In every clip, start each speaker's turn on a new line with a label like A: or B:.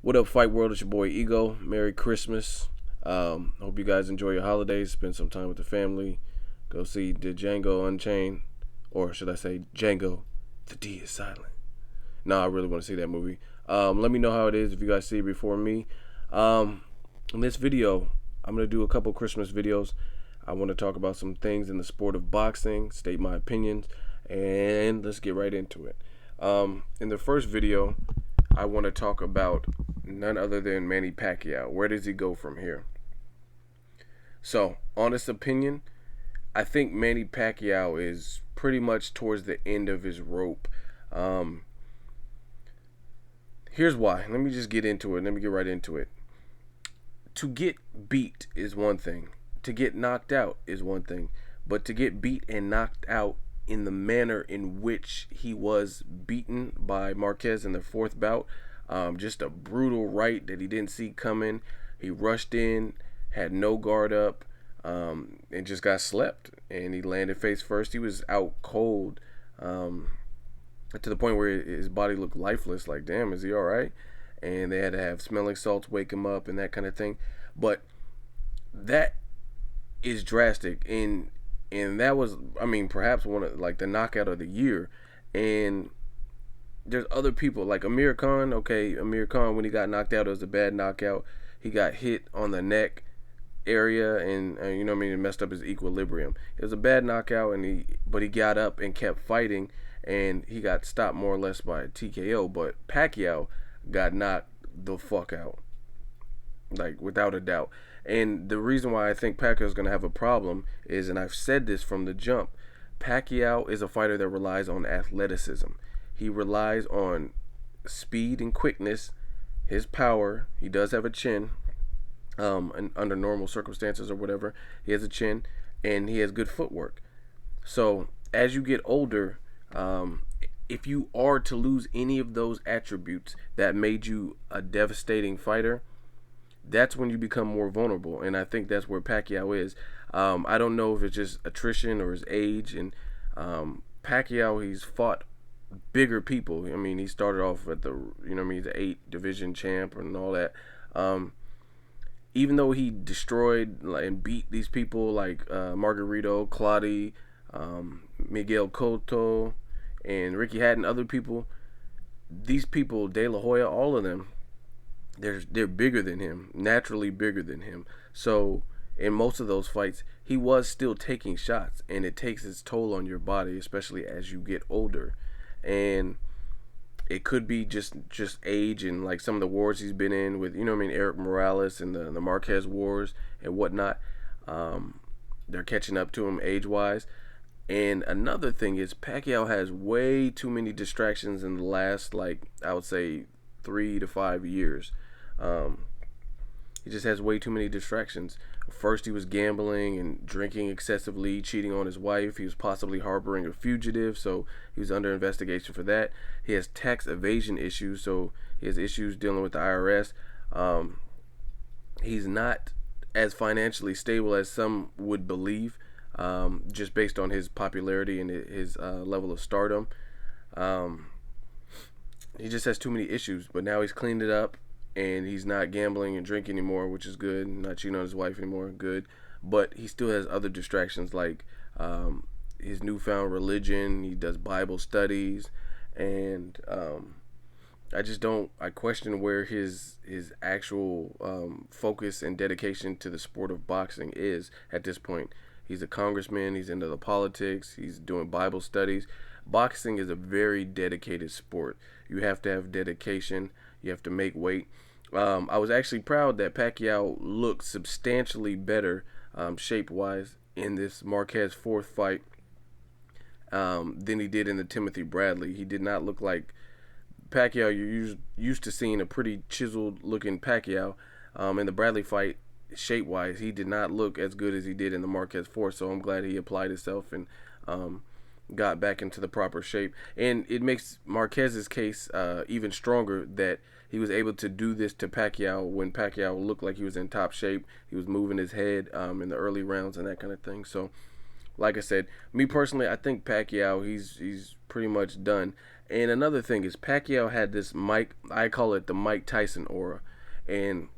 A: What up, Fight World? It's your boy Ego. Merry Christmas. Hope you guys enjoy your holidays. Spend some time with the family. Go see the Django Unchained, or should I say Django? The D is silent. No, I really want to see that movie. Let me know how it is if you guys see it before me. In this video, I'm gonna do a couple Christmas videos. I want to talk about some things in the sport of boxing, state my opinions, and let's get right into it. In the first video, I want to talk about none other than Manny Pacquiao. Where does he go from here? So, honest opinion, I think Manny Pacquiao is pretty much towards the end of his rope. Here's why. Let me just get into it. Let me get right into it. To get beat is one thing. To get knocked out is one thing. But to get beat and knocked out in the manner in which he was beaten by Marquez in the fourth bout, just a brutal right that he didn't see coming. He rushed in, had no guard up, and just got slept. And he landed face first. He was out cold, to the point where his body looked lifeless. Like, damn, is he all right? And they had to have smelling salts wake him up and that kind of thing. But that is drastic, and that was, I mean, perhaps one of like the knockout of the year. And there's other people like Amir Khan. Okay, Amir Khan, when he got knocked out, it was a bad knockout. He got hit on the neck area, and you know what I mean, it messed up his equilibrium. It was a bad knockout, but he got up and kept fighting, and he got stopped more or less by a TKO. But Pacquiao got knocked the fuck out, like without a doubt. And the reason why I think Pacquiao is going to have a problem is, and I've said this from the jump, Pacquiao is a fighter that relies on athleticism. He relies on speed and quickness, his power. He does have a chin, and under normal circumstances or whatever, he has a chin, and he has good footwork. So as you get older, if you are to lose any of those attributes that made you a devastating fighter, that's when you become more vulnerable. And I think that's where Pacquiao is. I don't know if it's just attrition or his age. And Pacquiao, he's fought bigger people. I mean, he started off at the, you know what I mean, the 8 division champ and all that. Even though he destroyed and beat these people like Margarito, Claudio, Miguel Cotto, and Ricky Hatton, other people, these people, De La Hoya, all of them, they're bigger than him, naturally bigger than him. So in most of those fights, he was still taking shots, and it takes its toll on your body, especially as you get older. And it could be just age and like some of the wars he's been in with, you know what I mean, Eric Morales and the Marquez wars and whatnot. They're catching up to him age-wise. And another thing is Pacquiao has way too many distractions in the last, like, I would say 3 to 5 years. He just has way too many distractions. First, he was gambling and drinking excessively, cheating on his wife. He was possibly harboring a fugitive, so he was under investigation for that. He has tax evasion issues, so he has issues dealing with the IRS. He's not as financially stable as some would believe, just based on his popularity and his level of stardom. He just has too many issues, but now he's cleaned it up, and he's not gambling and drinking anymore, which is good. Not cheating on his wife anymore, good. But he still has other distractions, like his newfound religion. He does Bible studies, and I question where his actual focus and dedication to the sport of boxing is at this point. He's a congressman. He's into the politics. He's doing Bible studies. Boxing is a very dedicated sport. You have to have dedication. You have to make weight. I was actually proud that Pacquiao looked substantially better shape-wise in this Marquez fourth fight than he did in the Timothy Bradley. He did not look like Pacquiao. You're used to seeing a pretty chiseled-looking Pacquiao. In the Bradley fight, shape-wise, he did not look as good as he did in the Marquez fourth, so I'm glad he applied himself and got back into the proper shape. And it makes Marquez's case even stronger that he was able to do this to Pacquiao when Pacquiao looked like he was in top shape. He was moving his head in the early rounds and that kind of thing. So, like I said, me personally, I think Pacquiao, he's pretty much done. And another thing is Pacquiao had this Mike, I call it the Mike Tyson aura, and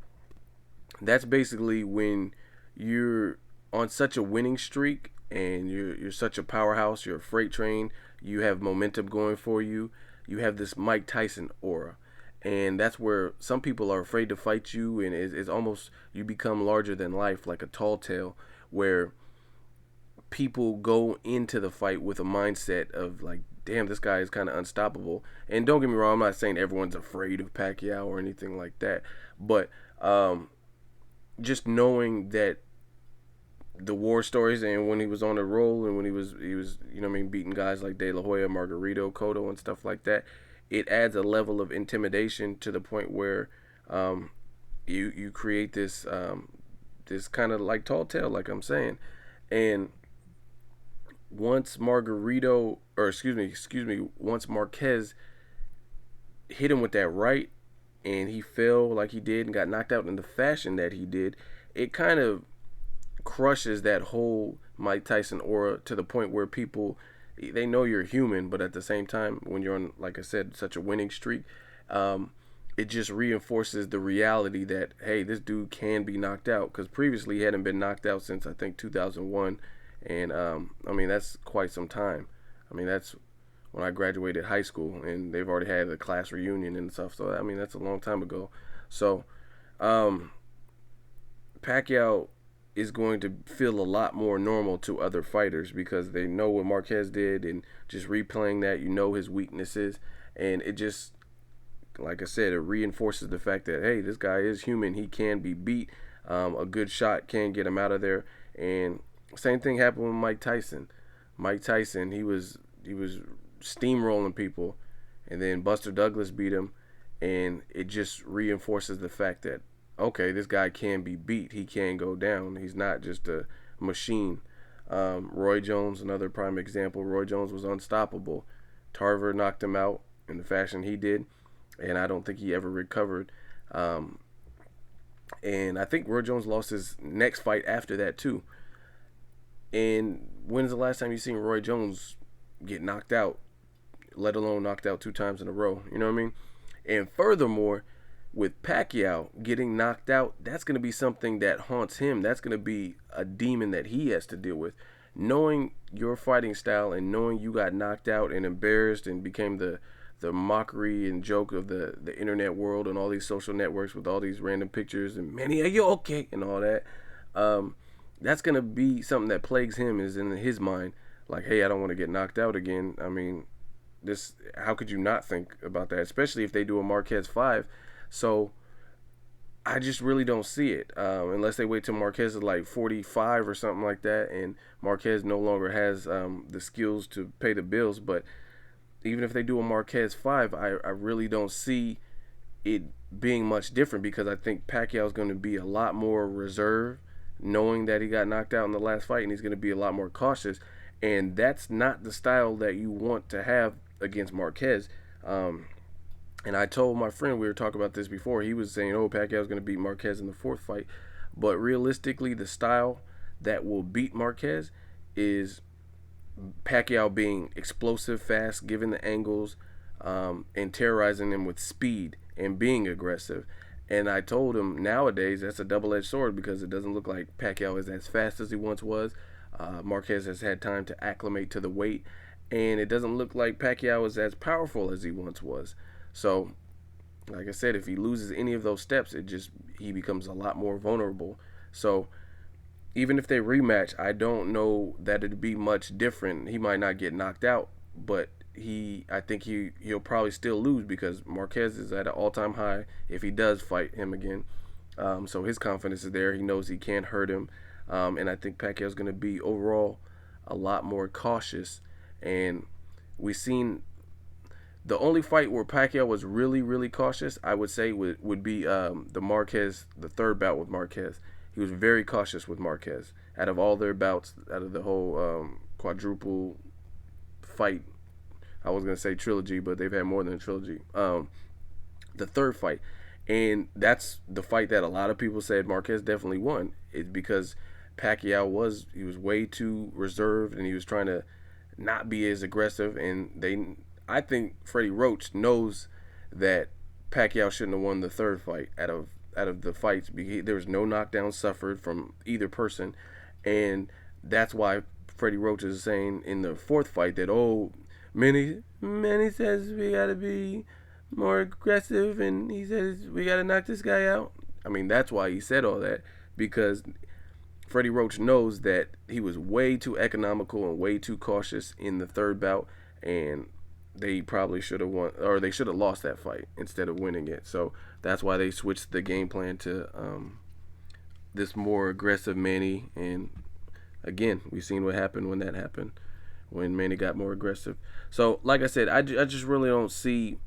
A: that's basically when you're on such a winning streak and you're such a powerhouse, you're a freight train, you have momentum going for you, you have this Mike Tyson aura. And that's where some people are afraid to fight you, and it's almost you become larger than life, like a tall tale, where people go into the fight with a mindset of like, damn, this guy is kind of unstoppable. And don't get me wrong, I'm not saying everyone's afraid of Pacquiao or anything like that, but just knowing that the war stories and when he was on a roll and when he was you know what I mean beating guys like De La Hoya, Margarito, Cotto and stuff like that, it adds a level of intimidation to the point where you create this kind of like tall tale, like I'm saying. And once Margarito, or excuse me, once Marquez hit him with that right and he fell like he did and got knocked out in the fashion that he did, it kind of crushes that whole Mike Tyson aura to the point where people, they know you're human, but at the same time, when you're on, like I said, such a winning streak, it just reinforces the reality that, hey, this dude can be knocked out, because previously he hadn't been knocked out since I think 2001, and I mean that's quite some time. I mean that's when I graduated high school, and they've already had a class reunion and stuff. So I mean that's a long time ago. So um, Pacquiao is going to feel a lot more normal to other fighters because they know what Marquez did, and just replaying that, you know his weaknesses, and it just, like I said, it reinforces the fact that, hey, this guy is human. He can be beat. A good shot can get him out of there. And same thing happened with Mike Tyson. Mike Tyson, he was steamrolling people, and then Buster Douglas beat him, and it just reinforces the fact that, okay, this guy can be beat. He can go down. He's not just a machine. Roy Jones, another prime example. Roy Jones was unstoppable. Tarver knocked him out in the fashion he did, and I don't think he ever recovered. Um, and I think Roy Jones lost his next fight after that too. And when's the last time you seen Roy Jones get knocked out, let alone knocked out 2 times in a row? You know what I mean? And furthermore, with Pacquiao getting knocked out, that's going to be something that haunts him. That's going to be a demon that he has to deal with. Knowing your fighting style and knowing you got knocked out and embarrassed and became the mockery and joke of the internet world and all these social networks with all these random pictures and Manny, are you okay? And all that. That's going to be something that plagues him, is in his mind. Like, hey, I don't want to get knocked out again. I mean, this, how could you not think about that? Especially if they do a Marquez 5. So I just really don't see it, unless they wait till Marquez is like 45 or something like that, and Marquez no longer has the skills to pay the bills. But even if they do a Marquez 5, I really don't see it being much different, because I think Pacquiao is going to be a lot more reserved, knowing that he got knocked out in the last fight, and he's going to be a lot more cautious. And that's not the style that you want to have against Marquez. And I told my friend, we were talking about this before, he was saying, oh, Pacquiao's going to beat Marquez in the 4th fight. But realistically, the style that will beat Marquez is Pacquiao being explosive, fast, giving the angles, and terrorizing them with speed and being aggressive. And I told him nowadays that's a double-edged sword, because it doesn't look like Pacquiao is as fast as he once was. Marquez has had time to acclimate to the weight, and it doesn't look like Pacquiao is as powerful as he once was. So, like I said, if he loses any of those steps, he becomes a lot more vulnerable. So, even if they rematch, I don't know that it'd be much different. He might not get knocked out, but I think he'll probably still lose, because Marquez is at an all-time high if he does fight him again. So his confidence is there. He knows he can't hurt him. And I think Pacquiao's going to be overall a lot more cautious. And we've seen the only fight where Pacquiao was really, really cautious, I would say, would be the 3rd bout with Marquez. He was very cautious with Marquez. Out of all their bouts, out of the whole quadruple fight, I was going to say trilogy, but they've had more than a trilogy. The 3rd fight. And that's the fight that a lot of people said Marquez definitely won. It's because Pacquiao was way too reserved, and he was trying to not be as aggressive. And I think Freddie Roach knows that Pacquiao shouldn't have won the third fight out of the fights. There was no knockdown suffered from either person, and that's why Freddie Roach is saying in the fourth fight that, oh, Manny says we gotta be more aggressive, and he says we gotta knock this guy out. I mean, that's why he said all that, because Freddie Roach knows that he was way too economical and way too cautious in the third bout, and they probably should have won, or they should have lost that fight instead of winning it. So that's why they switched the game plan to this more aggressive Manny. And again, we've seen what happened when that happened, when Manny got more aggressive. So, like I said, I just really don't see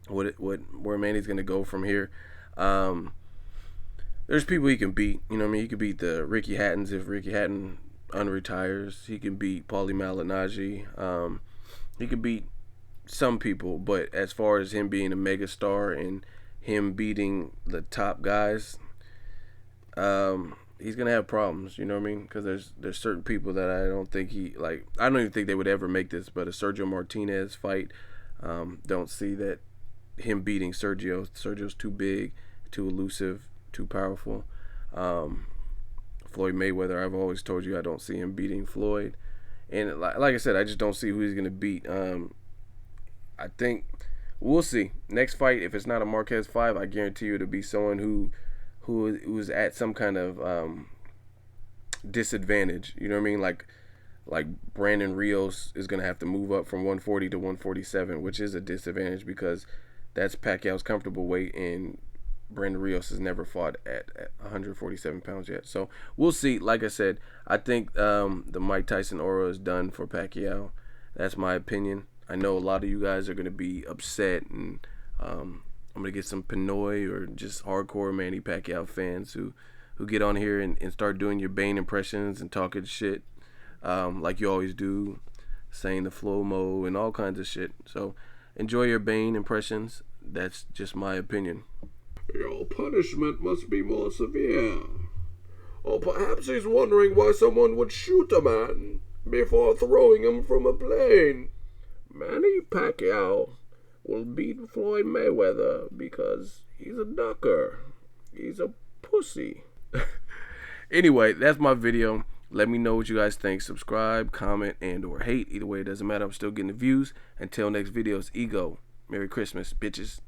A: where Manny's gonna go from here. There's people he can beat. You know what I mean? He could beat the Ricky Hattons if Ricky Hatton unretires. He can beat Paulie Malignaggi. He can beat some people, but as far as him being a mega star and him beating the top guys, he's gonna have problems. You know what I mean? Because there's certain people that I don't think I don't even think they would ever make this. But a Sergio Martinez fight, don't see that him beating Sergio. Sergio's too big, too elusive, too powerful. Floyd Mayweather, I've always told you I don't see him beating Floyd. And like I said, I just don't see who he's going to beat. I think we'll see. Next fight, if it's not a Marquez 5, I guarantee you it'll be someone who's at some kind of disadvantage. You know what I mean? Like Brandon Rios is going to have to move up from 140 to 147, which is a disadvantage because that's Pacquiao's comfortable weight, and Brandon Rios has never fought at 147 pounds yet. So we'll see. Like I said, I think the Mike Tyson aura is done for Pacquiao. That's my opinion. I know a lot of you guys are going to be upset, and I'm going to get some Pinoy or just hardcore Manny Pacquiao fans who get on here and start doing your Bane impressions and talking shit like you always do, saying the flow-mo and all kinds of shit. So enjoy your Bane impressions. That's just my opinion.
B: Your punishment must be more severe. Or perhaps he's wondering why someone would shoot a man before throwing him from a plane. Manny Pacquiao will beat Floyd Mayweather because he's a ducker. He's a pussy.
A: Anyway, that's my video. Let me know what you guys think. Subscribe, comment, and or hate. Either way, it doesn't matter. I'm still getting the views. Until next video, it's Ego. Merry Christmas, bitches.